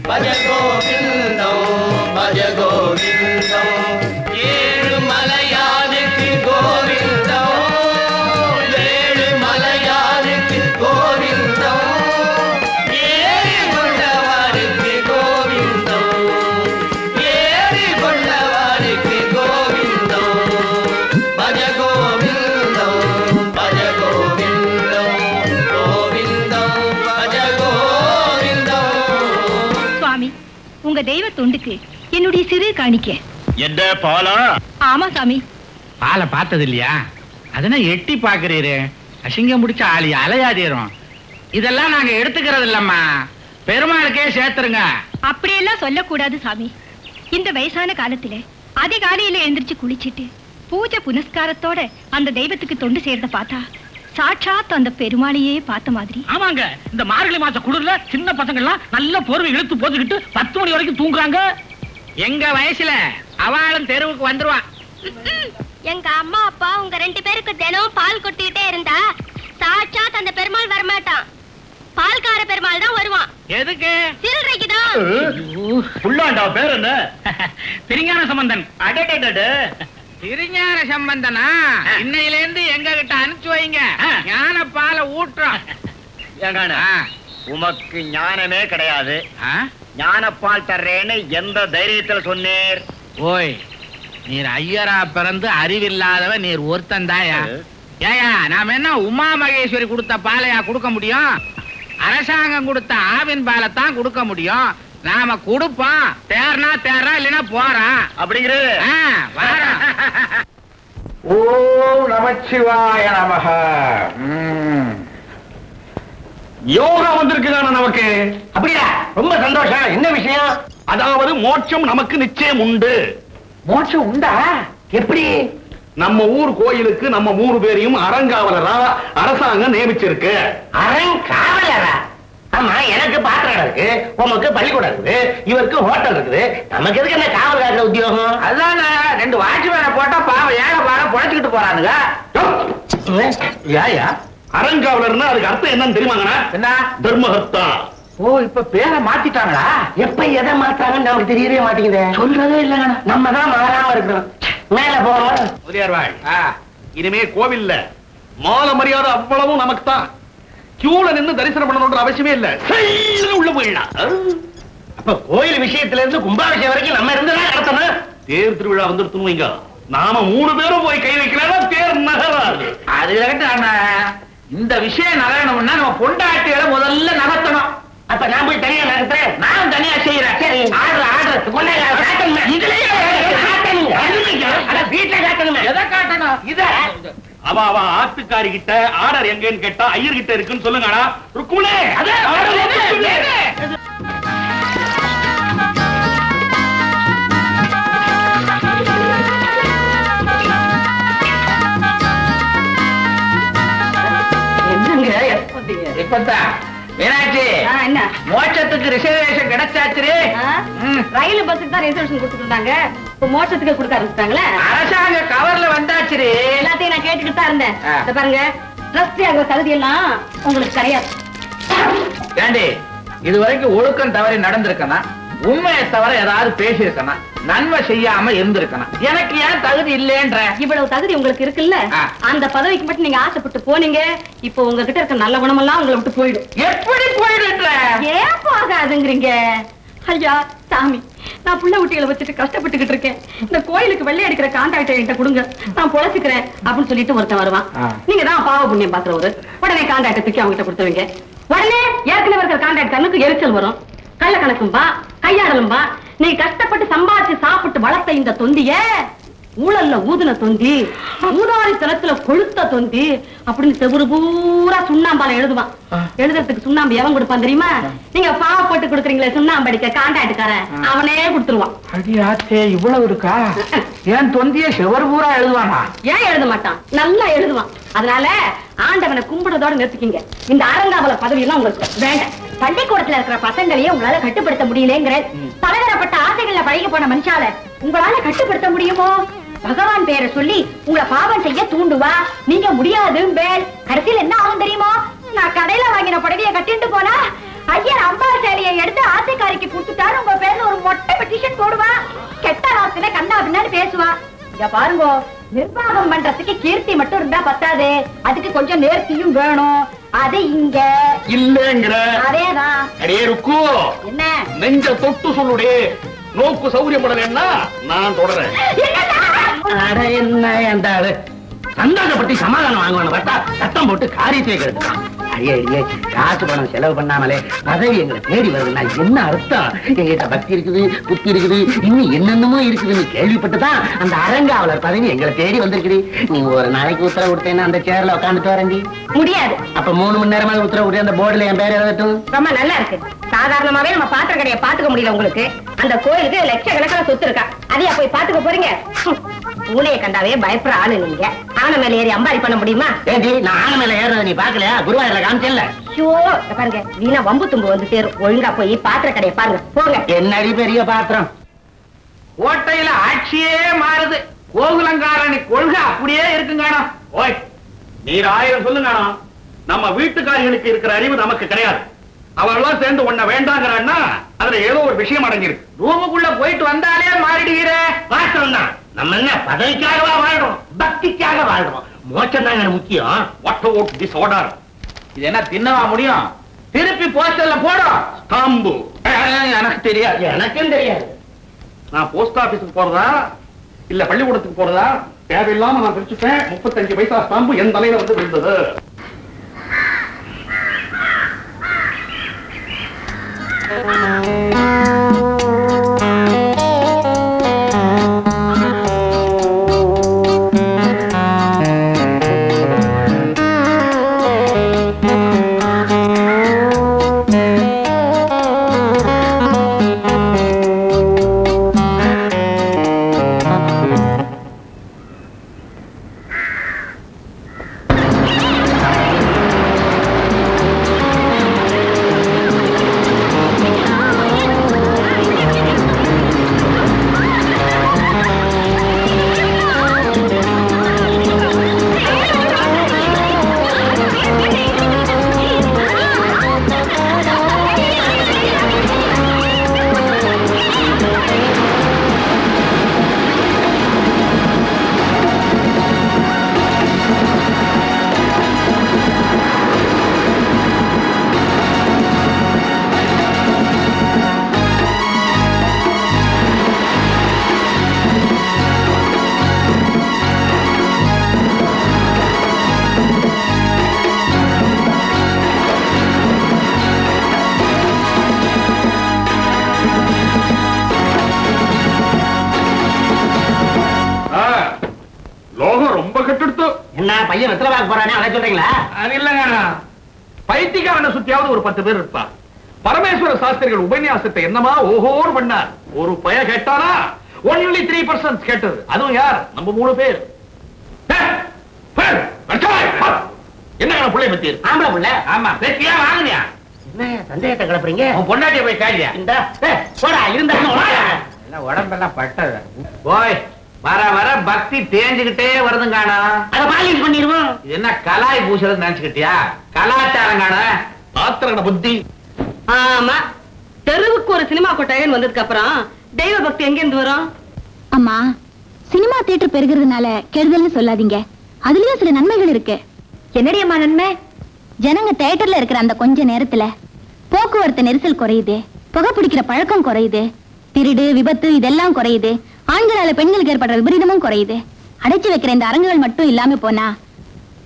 భజ గోవిందం భజ గోవిందం ఏడు మలయానికి గోవిందం ఏడు మలయానికి గోవిందం ఏడి గుండవారికి గోవిందం ఏడి గుండవారికి గోవిందం భజ గోవిందం భజ గోవిందం గోవిందం భజ గోవిందం. சுவாமி, உங்க தெய்வ தொண்டுக்கு என்னுடைய சிறு காணிக்க. என்ன பாலா? ஆமா சாமி. பாலை பார்த்தது இல்லையா? அதனா எட்டி பாக்குறீரு. அசிங்கம் முடிச்ச ஆளி அலையாதீரும். இதெல்லாம் நாங்க எடுத்துக்கிறது இல்லம்மா, பெருமாளுக்கே சேர்த்துருங்க. அப்படியெல்லாம் சொல்லக்கூடாது சாமி. இந்த வயசான காலத்துல அதிகாலையில எழுந்திரிச்சு குளிச்சிட்டு பூஜை புனஸ்காரத்தோட அந்த தெய்வத்துக்கு தொண்டு செய்யறத பார்த்தா சாட்சாத் அந்த பெருமாளையே பார்த்த மாதிரி. ஆமாங்க, இந்த மார்கழி மாச குளிர்ல சின்ன பசங்க எல்லாம் நல்ல போர்வை இழுத்து போட்டுக்கிட்டு 10 மணி வரைக்கும் தூங்குறாங்க. எங்க வயசுல அவளும் தெருவுக்கு வந்துருவா. எங்க அம்மா அப்பா உங்க 2 பேருக்கு தினம் பால் கொட்டிட்டே இருந்தா சாட்சாத் அந்த பெருமாள் வரமாட்டான், பால்கார பெருமாள் தான் வருவான். எதுக்கு? சில்லறைக்குதான். புள்ளாண்டா பேர் என்ன? திருஞான சம்பந்தன். அடடடட, திருஞான சம்பந்தனா? இன்னையில இருந்து எங்க கிட்ட அனுப்பிச்சு வைங்க, ஞான பாலை ஊட்டுறோம். உமக்கு ஞானமே கிடையாது, ஞானப்பால் தர்றேன்னு எந்த தைரியத்துல சொன்னீர்? ஓய், நீர் ஐயரா பிறந்து அறிவில்லாதவ நீர் ஒருத்தன் தாயா? ஏயா, நாம என்ன உமா மகேஸ்வரி கொடுத்த பாலையா கொடுக்க முடியும்? அரசாங்கம் கொடுத்த ஆவின் பாலை தான் கொடுக்க முடியும். நாம கொடுப்போம், தேர்னா தேர்றா, இல்லைன்னா போறான். அப்படிங்கிறது ஓம் நமச்சிவாய நமஹ. யோகா வந்திருக்குதான நமக்கு? அப்படியா? ரொம்ப சந்தோஷம். என்ன விஷயம்? அதாவது மோட்சம் நமக்கு நிச்சயம் உண்டு. மோட்சம் உண்டா? எப்படி? நம்ம ஊர் கோயிலுக்கு நம்ம 3 பேரையும் அறங்காவலரா அரசாங்கம் நியமிச்சிருக்கு. அறங்காவலரா? ஆமா, எனக்கு பாத்திரம் இருக்கு, உமக்கு பள்ளிக்கூடம் இருக்குது, இவருக்கு ஹோட்டல் இருக்குது, நமக்கு எதுக்கு என்ன காவல் காக்கிற உத்தியோகம்? அதான் 2 வாட்ச்மேனை போட்டா பாவம் ஏழை பாடம் பொழைச்சுக்கிட்டு போறானுங்க. ஏயா அறங்காவலர்னா அதுக்கு அர்த்தம் என்னன்னு தெரியுமாங்கண்ணா? என்ன? தர்மஹர்த்தா. ஓ, இப்ப பேரை மாத்திட்டாங்களா? எப்ப எதை மாத்தாங்கன்னு நமக்கு தெரியவே மாட்டேங்குது. சொல்றதே இல்லைங்க. நம்ம தான் மாறாம இருக்கிறோம். மேல போறோம். முதலியார்வாள், இனிமே கோவில்ல மாலை மரியாதை அவ்வளவும் நமக்கு தான். கியூல நின்னு தரிசனம் பண்ணணும்ன்ற அவசியமே இல்ல, உள்ள போயிடலாம். அப்ப கோயில் விஷயத்துல இருந்து கும்பாபிஷேகம் வரைக்கும் நம்ம இருந்துதான் நடத்தணும். தேர் திருவிழா வந்துருத்துன்னு வைங்க, நாம 3 பேரும் போய் கை வைக்கலாம், தேர் நகராது. அது இந்த விஷயம் நகரணும்னா நம்ம பொண்டாட்டிகளை முதல்ல நகர்த்தணும். அப்ப நான் போய் தனியா நடத்துறேன். நான் தனியா செய்யறேன். சரி, ஆர்டர் கொண்டாங்க. இதுலயே வீட்டுல காட்டணுமே. எதை காட்டணும்? இத அவ ஆத்துக்காரி கிட்ட ஆர்டர் எங்கன்னு கேட்டா ஐயர் கிட்ட இருக்குன்னு சொல்லுங்கடா. ருக்குமணே, என்னங்க இப்பதான் மீனாட்சி, என்ன மோட்சத்துக்கு ரிசர்வேஷன் கிடைச்சாச்சு. ரயில் பஸ்ஸுக்கு தான் ரிசர்வேஷன் கொடுத்துருந்தாங்க, இப்ப மோட்சத்துக்கு கொடுக்க ஆரம்பிச்சிட்டாங்களே. அரசாங்க கவர்ல வந்தாச்சு. எல்லாத்தையும் நான் கேட்டுக்கிட்டு தான் இருந்தேன். இத பாருங்க, ட்ரஸ்டி ஆகிற தகுதி எல்லாம் உங்களுக்கு கிடையாது. ஏண்டி, இது வரைக்கும் ஒழுக்கம் தவறி நடந்திருக்கணும், உண்மையை தவிர ஏதாவது பேசியிருக்கணும், நன்மை செய்யாம இருந்திருக்கணும். எனக்கு ஏன் தகுதி இல்லைன்ற? இவ்வளவு தகுதி உங்களுக்கு இருக்குல்ல, அந்த பதவிக்கு மட்டும் நீங்க ஆசைப்பட்டு போனீங்க. இப்போ உங்ககிட்ட இருக்க நல்ல குணமெல்லாம் உங்களை விட்டு போயிடும். எப்படி போயிடுன்ற? ஏன் போகாதுங்கிறீங்க? ஐயா சாமி, நான் புள்ள குட்டிகளை வச்சுட்டு கஷ்டப்பட்டுக்கிட்டு இருக்கேன். இந்த கோயிலுக்கு வெள்ளை அடிக்கிற கான்ட்ராக்டை என்கிட்ட கொடுங்க, நான் பொழைச்சுக்கிறேன் அப்படின்னு சொல்லிட்டு ஒருத்தன் வருவான். நீங்க தான் பாவ புண்ணியம் பாக்குறவரு. உடனே கான்ட்ராக்டை தூக்கி அவங்க கிட்ட கொடுத்துருவீங்க. உடனே ஏற்கனவே இருக்கிற கான்ட்ராக்ட் கண்ணுக்கு எரிச்சல் வரும், கள்ள கணக்கும்பா, கையாடலும்பா. நீ கஷ்டப்பட்டு சம்பாதிச்சு சாப்பிட்டு வளர்த்த இந்த தொந்திய ஊழல்ல ஊதுன தொந்தி, ஊதாரி தளத்துல கொளுத்த தொந்தி அப்படின்னு செவுரு பூரா சுண்ணாம்பால எழுதுவான். எழுதுறதுக்கு சுண்ணாம்பு எவன் கொடுப்பான் தெரியுமா? நீங்க பாவப்பட்டு கொடுக்குறீங்களே சுண்ணாம்பு அடிக்க கான்ட்ராக்டுக்காரன், அவனே கொடுத்துருவான். அடியாத்தே, இவ்வளவு இருக்கா? ஏன் தொந்திய செவர் பூரா எழுதுவானா? ஏன் எழுத மாட்டான்? நல்லா எழுதுவான். அதனால ஆண்டவனை கும்பிடுறதோட நிறுத்திக்கிங்க. இந்த அரங்காவல பதவி எல்லாம் உங்களுக்கு வேண்டாம். பள்ளிக்கூடத்துல இருக்கிற பசங்களையே உங்களால கட்டுப்படுத்த முடியலங்கிற பலதரப்பட்ட ஆசைகள்ல பழகி போன மனுஷால உங்களால கட்டுப்படுத்த முடியுமோ? பகவான் பேரை சொல்லி உங்களை பாவம் செய்ய தூண்டுவா, நீங்க முடியாது. கடைசியில் என்ன ஆகும் தெரியுமோ? நான் கடையில வாங்கின புடவைய கட்டிட்டு போனா ஐயர் அம்பா சேலையை எடுத்து ஆசைக்காரிக்கு கொடுத்துட்டா இங்க பாருங்க, நிர்வாகம் பண்றதுக்கு கீர்த்தி மட்டும் இருந்தா பத்தாது, அதுக்கு கொஞ்சம் நேர்த்தியும் வேணும். அது இங்க இல்லங்கிற. அதேதான். அடே ருக்கு, என்ன நெஞ்ச தொட்டு சொல்லுடே. நோக்கு சௌரியப்படலன்னா நான் தொடறேன். அட என்ன அந்த ஆளு சந்தோஷப்பட்டு சமாதானம் வாங்குவான பார்த்தா சத்தம் போட்டு காரியத்தை கெடுத்துட்டான். அடியே அடியே, காசு பணம் செலவு பண்ணாமலே பதவி எங்களை தேடி வருதுன்னா என்ன அர்த்தம்? எங்கிட்ட பக்தி இருக்குது, புத்தி இருக்குது, இன்னும் என்னென்னமோ இருக்குதுன்னு கேள்விப்பட்டுதான் அந்த அரங்காவலர் பதவி எங்களை தேடி வந்திருக்குது. நீ ஒரு நாளைக்கு உத்தரவு கொடுத்தேன்னா அந்த சேர்ல உட்காந்துட்டு வரண்டி. முடியாது. அப்ப 3 மணி நேரமா உத்தரவு கொடுத்து அந்த போர்டுல என் பேர் எழுதட்டும். ரொம்ப நல்லா இருக்கு. சாதாரணமாவே நம்ம பாத்திர கடையை பாத்துக்க முடியல உங்களுக்கு. அந்த கோயிலுக்கு லட்சக்கணக்கான சொத்து இருக்கா, அதையா போய் பாத்துக்க போறீங்க? பூனையை கண்டாவே பயப்படுற ஆளு நீங்க. ஆனை மேல ஏறி அம்பாரி பண்ண முடியுமா? ஏண்டி, நான் ஆனை மேல ஏறத நீ பாக்கலையா? குருவாயூர்ல காமிச்சல. ஐயோ, பாருங்க, வீணா வம்பு தும்பு வந்து சேரும். ஒழுங்கா போய் பாத்திர கடையை பாருங்க, போங்க. என்னடி பெரிய பாத்திரம். கோட்டையில ஆட்சியே மாறுது, கோகுலங்காரணி கொள்கை அப்படியே இருக்குங்கானா. ஓய், நீர் 1000 சொல்லுங்க. நம்ம வீட்டுக்காரிகளுக்கு இருக்கிற அறிவு நமக்கு கிடையாது. அவெல்லாம் சேர்ந்து உன்ன வேண்டாங்கிறான்னா அதுல ஏதோ ஒரு விஷயம் அடங்கியிருக்கு. ரூமுக்குள்ள போயிட்டு வந்தாலே மாறிடுகிற. பாத்திரம் தான். நம்ம என்ன பதவிக்காகவா வாழ்றோம்? பக்திக்காக வாழ்றோம். மோட்சம் தாங்க முக்கியம். What about this order? இது என்ன தின்னவா முடியும்? திருப்பி போஸ்டர்ல போடும். ஸ்டாம்பு எனக்கு தெரியாது. எனக்கும் தெரியாது. நான் போஸ்ட் ஆபீஸுக்கு போறதா இல்ல பள்ளிக்கூடத்துக்கு போறதா தேவையில்லாம நான் பிரிச்சுட்டேன். 35 பைசா ஸ்டாம்பு என் தலையில வந்து விழுந்தது. என்ன பையன் வெத்தலை பார்க்க போறானே, அதை சொல்றீங்களா? அது இல்லங்க, பைத்தியக்காரனை சுத்தியாவது ஒரு 10 பேர் இருப்பா. பரமேஸ்வர சாஸ்திரிகள் உபன்யாசத்தை என்னமா ஓஹோர் பண்ணார். ஒரு பய கேட்டாரா? only 3% கேட்டது. அதுவும் யார்? நம்ம 3 பேர். என்ன பிள்ளை பத்தி? ஆம்பளை பிள்ளை. ஆமா, வெற்றியா வாங்குனியா? என்ன சந்தேகத்தை கிளப்புறீங்க? உன் பொண்டாட்டிய போய் கேளியா? இந்த போடா இருந்தாலும் உடம்பெல்லாம் பட்டது. போய் வர வர பக்தி தேஞ்சுக்கிட்டே வருதுங்கானா. அதை பாலிஷ் பண்ணிடுவோம். இது என்ன கலாய் பூசுறது நினைச்சுக்கிட்டியா? கலாச்சாரம் காண ஆத்திரன புத்தி. ஆமா, தெருவுக்கு ஒரு சினிமா கொட்டாயன் வந்ததுக்கு அப்புறம் தெய்வ பக்தி எங்க இருந்து வரும்? அம்மா, சினிமா தியேட்டர் பெருகிறதுனால கெடுதல்னு சொல்லாதீங்க. அதுலயும் சில நன்மைகள் இருக்கு. என்னடி அம்மா நன்மை? ஜனங்க தியேட்டர்ல இருக்கிற அந்த கொஞ்ச நேரத்துல போக்குவரத்து நெரிசல் குறையுது, புகை பிடிக்கிற பழக்கம் குறையுது, திருடு விபத்து இதெல்லாம் குறையுது, ஆண்களால பெண்களுக்கு ஏற்படுற விபரீதமும் குறையுது. அடைச்சு வைக்கிற இந்த அரங்குகள் மட்டும் இல்லாம போனா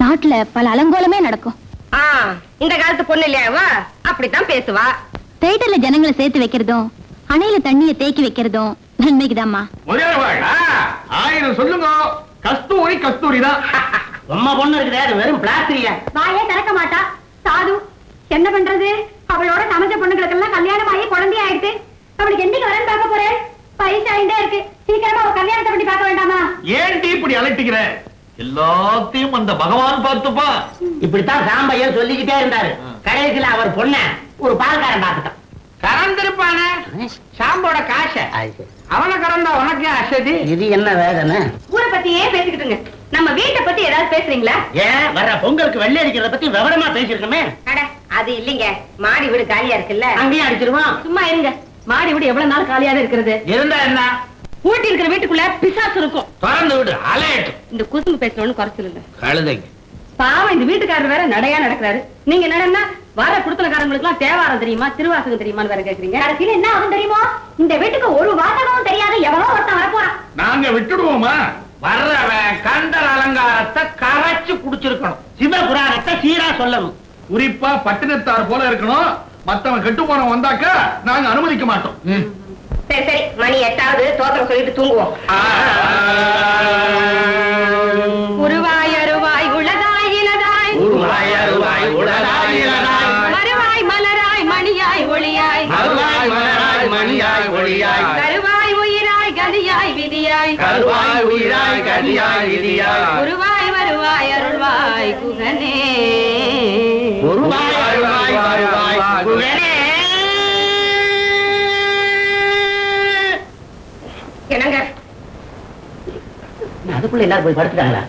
நாட்டுல பல அலங்கோலமே நடக்கும். இந்த காலத்து பொண்ணு இல்லையாவா அப்படித்தான் பேசுவா. தியேட்டர்ல ஜனங்களை சேர்த்து வைக்கிறதும் அணையில தண்ணிய தேக்கி வைக்கிறதும் நன்மைக்குதாம்மா. 1000 சொல்லுங்க. கஸ்தூரி கஸ்தூரி தான். உம்மா பொண்ணு இருக்குதே, அது வெறும் பிளாஸ்டிரியா. வாயே திறக்க மாட்டா. சாது என்ன பண்றது? அவளோட சமைச்ச பொண்ணுகளுக்கெல்லாம் கல்யாணம் ஆகி குழந்தை ஆயிடுச்சு. அவளுக்கு என்னைக்கு வரேன்னு பார்க்க போறேன்? பைசா ஆயிட்டே இருக்கு. சீக்கிரமா ஒரு கல்யாணத்தை பத்தி பார்க்க வேண்டாமா? ஏன்டி இப்படி அலட்டிக்கிற? எல்லாத்தையும் அந்த பகவான் பார்த்துப்பா. இப்படித்தான் சாம்பையன் சொல்லிக்கிட்டே இருந்தாரு. கடைசியில அவர் பொண்ண ஒரு பால்காரன் பார்த்துட்டான். கறந்திருப்பானே சாம்போட காச. அவனை கறந்தா உனக்கு அசதி. இது என்ன வேதனை? ஊரை பத்தியே பேசிக்கிட்டுங்க. நம்ம வீட்டை பத்தி ஏதாவது பேசுறீங்களா? ஏன் வர்ற பொங்கலுக்கு வெள்ளை அடிக்கிறத பத்தி விவரமா பேசிருக்கோமே. அட அது இல்லீங்க, மாடி வீடு காலியா இருக்குல்ல, அங்கேயும் அடிச்சிருவோம். சும்மா இருங்க. மாடி வீடு எவ்வளவு நாள் காலியாவே இருக்கிறது? இருந்தா என்ன? பூட்டி இருக்கிற வீட்டுக்குள்ள பிசாசு இருக்கும். திறந்து விடு, அலையட்டும். இந்த குசும்பு பேசணும்னு குறைச்சல் இல்ல. கழுதைங்க. பாவம் இந்த வீட்டுக்காரர் வேற நடையா நடக்கிறாரு. நீங்க என்னன்னா வர குடுத்தனக்காரங்களுக்கு எல்லாம் தேவாரம் தெரியுமா, திருவாசகம் தெரியுமான்னு வேற கேக்குறீங்க. கடைசியில என்ன ஆகும் தெரியுமா? இந்த வீட்டுக்கு ஒரு வாசகமும் தெரியாத எவனோ ஒருத்தன் வரப்போறான். நாங்க விட்டுடுவோமா? வர்றவன் கண்டல் அலங்காரத்தை கரைச்சு குடிச்சிருக்கணும். சிவபுராணத்தை சீரா சொல்லணும். குறிப்பா பட்டினத்தார் போல இருக்கணும். மத்தவன் கெட்டு போன வந்தாக்கா நாங்க அனுமதிக்க மாட்டோம். சரி சரி, மணி 8வது, தோத்திரம் சொல்லிட்டு தூங்குவோம். உருவாய் அருவாய் உளதாய் இலதாய், உருவாய் அருவாய் உளதாய் இலதாய், மறுவாய் மலராய் மணியாய் ஒளியாய், மறுவாய் மலராய் மணியாய் ஒளியாய், கருவாய் உயிராய் கதியாய் விதியாய், கருவாய் உயிராய் கதியாய் விதியாய், உருவாய் வருவாய் அருள்வாய் குகனே, உருவாய் அருவாய் வருவாய் குகனே. என்னங்க அதுக்குள்ள எல்லாரும் போய் படுத்துட்டாங்களா?